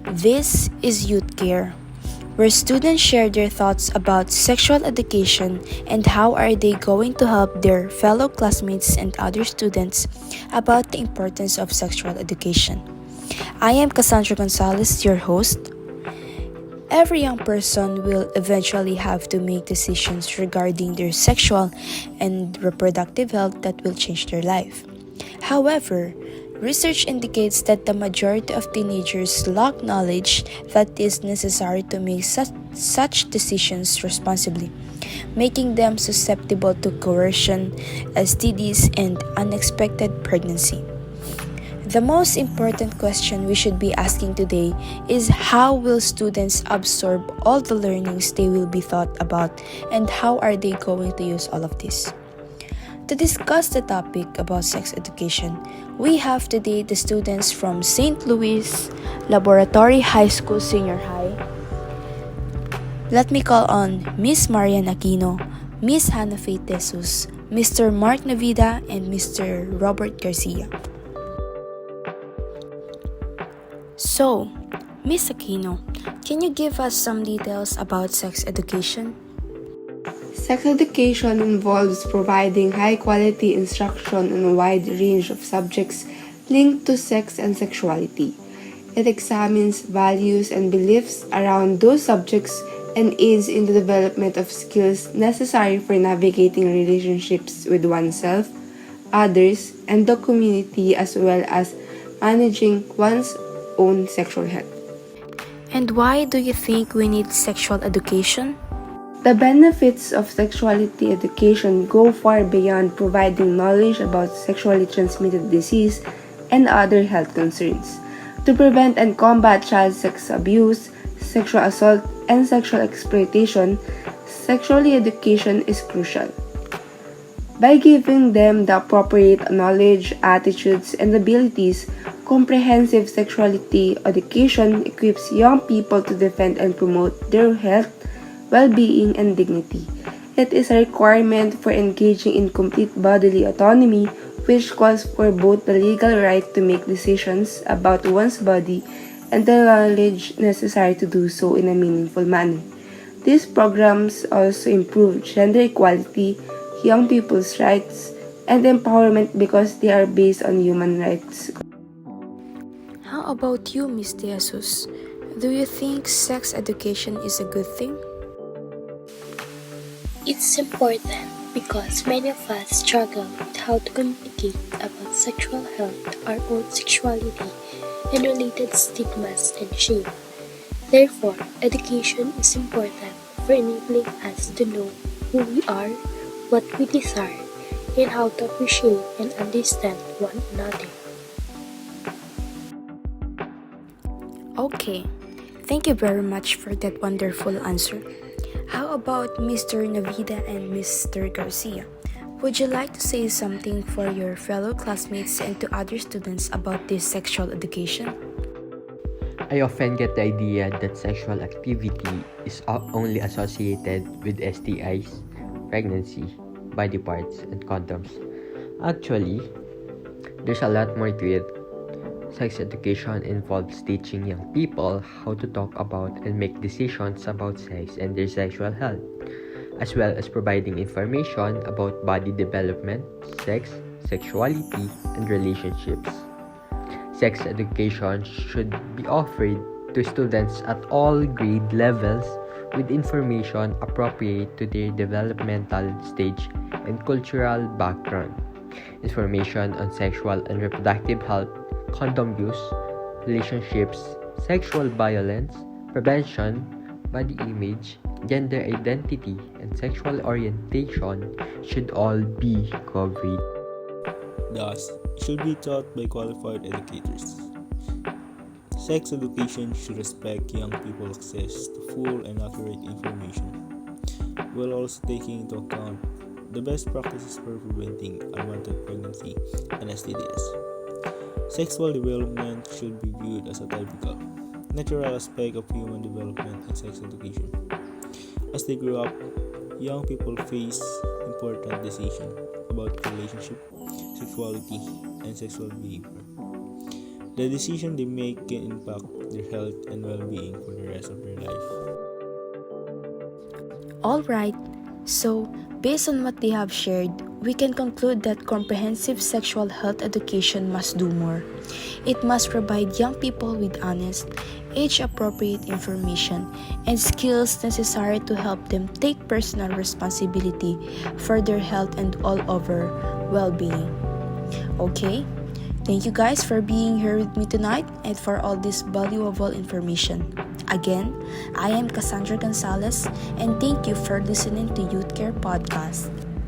This is Youth Care, where students share their thoughts about sexual education and how are they going to help their fellow classmates and other students about the importance of sexual education. I am Cassandra Gonzalez, your host. Every young person will eventually have to make decisions regarding their sexual and reproductive health that will change their life. However, research indicates that the majority of teenagers lack knowledge that is necessary to make such decisions responsibly, making them susceptible to coercion, STDs, and unexpected pregnancy. The most important question we should be asking today is how will students absorb all the learnings they will be taught about, and how are they going to use all of this? To discuss the topic about sex education, we have today the students from St. Louis Laboratory High School Senior High. Let me call on Miss Marian Aquino, Miss Hannah Faith Jesus, Mr. Mark Navida, and Mr. Robert Garcia. So, Miss Aquino, can you give us some details about sex education? Sex education involves providing high-quality instruction on a wide range of subjects linked to sex and sexuality. It examines values and beliefs around those subjects and aids in the development of skills necessary for navigating relationships with oneself, others, and the community, as well as managing one's own sexual health. And why do you think we need sexual education? The benefits of sexuality education go far beyond providing knowledge about sexually transmitted disease and other health concerns. To prevent and combat child sex abuse, sexual assault, and sexual exploitation, sexuality education is crucial. By giving them the appropriate knowledge, attitudes, and abilities, comprehensive sexuality education equips young people to defend and promote their health, well-being, and dignity. It is a requirement for engaging in complete bodily autonomy, which calls for both the legal right to make decisions about one's body and the knowledge necessary to do so in a meaningful manner. These programs also improve gender equality, young people's rights, and empowerment because they are based on human rights. How about you, Miss De Jesus? Do you think sex education is a good thing? It's important because many of us struggle with how to communicate about sexual health, our own sexuality, and related stigmas and shame. Therefore, education is important for enabling us to know who we are, what we desire, and how to appreciate and understand one another. Okay, thank you very much for that wonderful answer. How about Mr. Navida and Mr. Garcia? Would you like to say something for your fellow classmates and to other students about this sexual education? I often get the idea that sexual activity is only associated with STIs, pregnancy, body parts, and condoms. Actually, there's a lot more to it. Sex education involves teaching young people how to talk about and make decisions about sex and their sexual health, as well as providing information about body development, sex, sexuality, and relationships. Sex education should be offered to students at all grade levels with information appropriate to their developmental stage and cultural background. Information on sexual and reproductive health, condom use, relationships, sexual violence, prevention, body image, gender identity, and sexual orientation should all be covered. Thus, it should be taught by qualified educators. Sex education should respect young people's access to full and accurate information, while also taking into account the best practices for preventing unwanted pregnancy and STDs. Sexual development should be viewed as a typical, natural aspect of human development in sex education. As they grow up, young people face important decisions about relationship, sexuality, and sexual behavior. The decision they make can impact their health and well-being for the rest of their life. Alright, so based on what they have shared, we can conclude that comprehensive sexual health education must do more. It must provide young people with honest, age appropriate information and skills necessary to help them take personal responsibility for their health and all over well being. Okay? Thank you guys for being here with me tonight and for all this valuable information. Again, I am Cassandra Gonzalez and thank you for listening to Youth Care Podcast.